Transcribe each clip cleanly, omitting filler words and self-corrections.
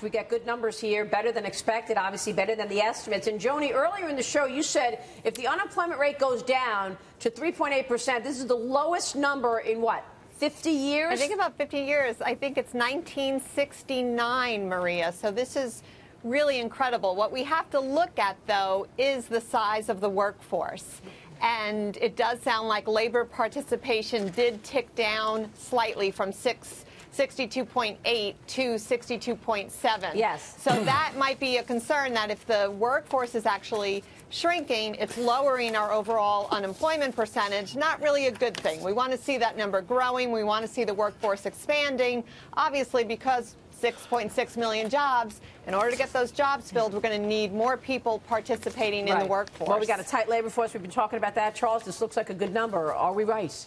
We get good numbers here, better than expected, obviously better than the estimates. And Joni, earlier in the show, you said if the unemployment rate goes down to 3.8%, this is the lowest number in what, 50 years? I think about 50 years. I think it's 1969, Maria. So this is really incredible. What we have to look at, though, is the size of the workforce. And it does sound like labor participation did tick down slightly from 62.8 to 62.7. Yes. So that might be a concern that if the workforce is actually shrinking, it's lowering our overall unemployment percentage. Not really a good thing. We want to see that number growing. We want to see the workforce expanding, obviously, because 6.6 million jobs. In order to get those jobs filled, we're going to need more people participating in the workforce. Well, we got a tight labor force. We've been talking about that. Charles, this looks like a good number. Are we right?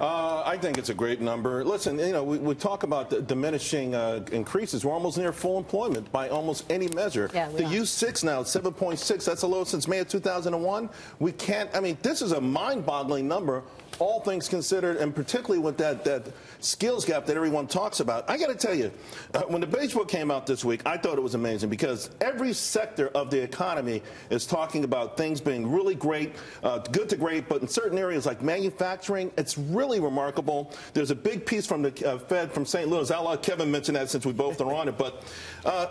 I think it's a great number. Listen, you know, we talk about the diminishing increases. We're almost near full employment by almost any measure. Yeah, the U6 now, 7.6. That's the lowest since May of 2001. We can't, I mean, this is a mind-boggling number, all things considered, and particularly with that skills gap that everyone talks about. I got to tell you, when the Beige Book came out this week, I thought it was amazing because every sector of the economy is talking about things being really great, good to great, but in certain areas like manufacturing, it's really remarkable. There's a big piece from the Fed from St. Louis. I'll let Kevin mention that since we both are on it. But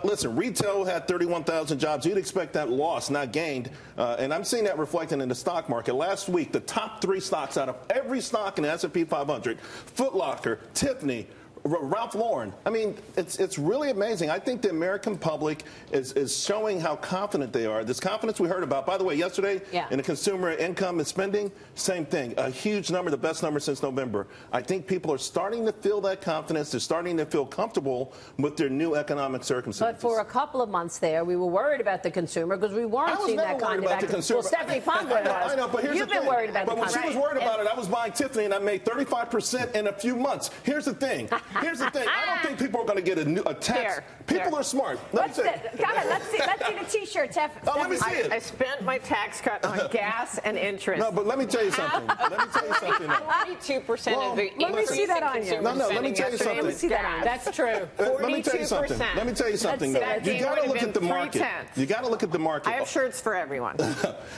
listen, retail had 31,000 jobs. You'd expect that lost, not gained. And I'm seeing that reflected in the stock market. Last week, the top 3 stocks out of every stock in the S&P 500, Foot Locker, Tiffany, Ralph Lauren. I mean, it's really amazing. I think the American public is showing how confident they are. This confidence we heard about, by the way, yesterday in the consumer income and spending, same thing. A huge number, the best number since November. I think people are starting to feel that confidence. They're starting to feel comfortable with their new economic circumstances. But for a couple of months there, we were worried about the consumer because we weren't seeing that kind of activity. Well, Stephanie Pondler was. I know, but here's You've the been thing. worried about but the when she was worried about it, I was buying Tiffany and I made 35% in a few months. Here's the thing. Here's the thing. I don't think people are going to get a tax. People are smart. Let's see the T-shirt, Tiff. Let me see it. I spent my tax cut on gas and interest. No, but let me tell you something. Let me tell you something. 42% of the let me see that on you. No, let me tell you something. Let me see that on you. That's true. 42%. Let me tell you something. Let me tell you something. Though. You got to look at the market. You got to look at the market. I have shirts for everyone.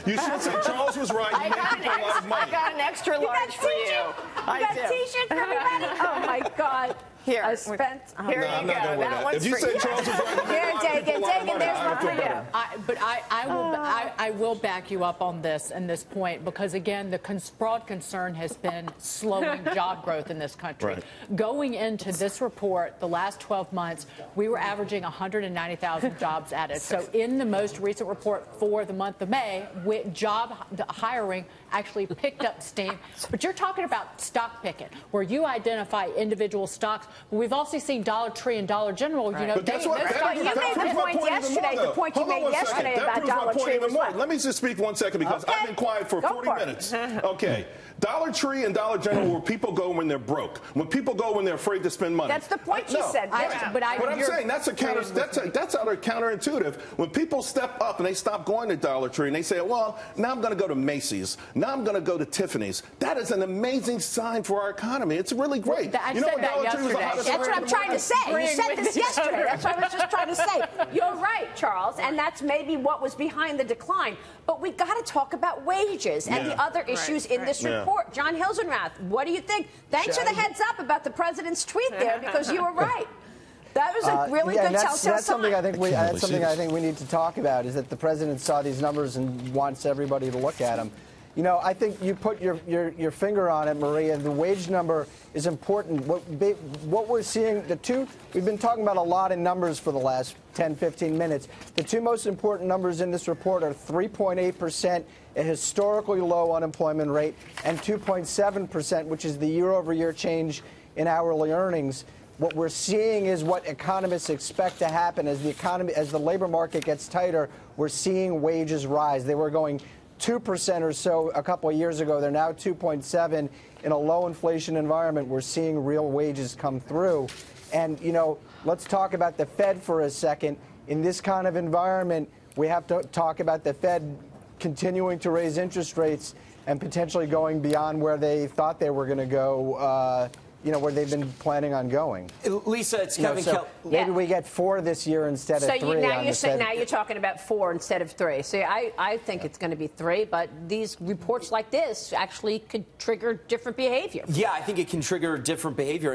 You should say Charles was right. You made people a lot of money. I got an extra large for you. You got T-shirts for everybody? Oh, my God. Here, I spent. Here you go. That one's if you for say you. Charles was right, Here, Dagan, there's one for you. I will back you up on this and this point because, again, the broad concern has been slowing job growth in this country. Right. Going into this report, the last 12 months, we were averaging 190,000 jobs added. So in the most recent report for the month of May, job hiring actually picked up steam. But you're talking about stock picking, where you identify individual stocks. We've also seen Dollar Tree and Dollar General. You know, but that's what, you made the point yesterday. The point you made yesterday about Dollar Tree was what? Let me just speak 1 second because I've been quiet for 40 minutes. Okay. Dollar Tree and Dollar General, where people go when they're broke, when people go when they're afraid to spend money. That's the point you said. But I'm saying that's counterintuitive. When people step up and they stop going to Dollar Tree and they say, well, now I'm going to go to Macy's. Now I'm going to go to Tiffany's. That is an amazing sign for our economy. It's really great. I said that yesterday. That's what I'm trying to say. You said this yesterday. That's what I was just trying to say. You're right, Charles, and that's maybe what was behind the decline. But we got to talk about wages and the other issues in this report. John Hilsenrath, what do you think? Thanks for the heads up about the president's tweet there, because you were right. That was a really good telltale sign. That's something I think we need to talk about, is that the president saw these numbers and wants everybody to look at them. You know, I think you put your finger on it, Maria. The wage number is important. What we're seeing, we've been talking about a lot in numbers for the last 10, 15 minutes. The 2 most important numbers in this report are 3.8%, a historically low unemployment rate, and 2.7%, which is the year-over-year change in hourly earnings. What we're seeing is what economists expect to happen as the labor market gets tighter. We're seeing wages rise. They were going 2% or so a couple of years ago. They're now 2.7. In a low inflation environment, we're seeing real wages come through. And, you know, let's talk about the Fed for a second. In this kind of environment, we have to talk about the Fed continuing to raise interest rates and potentially going beyond where they thought they were going to go where they've been planning on going. Lisa, it's Kevin Kelly. Maybe we get 4 this year instead of 3. Now you're talking about 4 instead of 3. So I think it's going to be 3, but these reports like this actually could trigger different behavior. Yeah, I think it can trigger different behavior.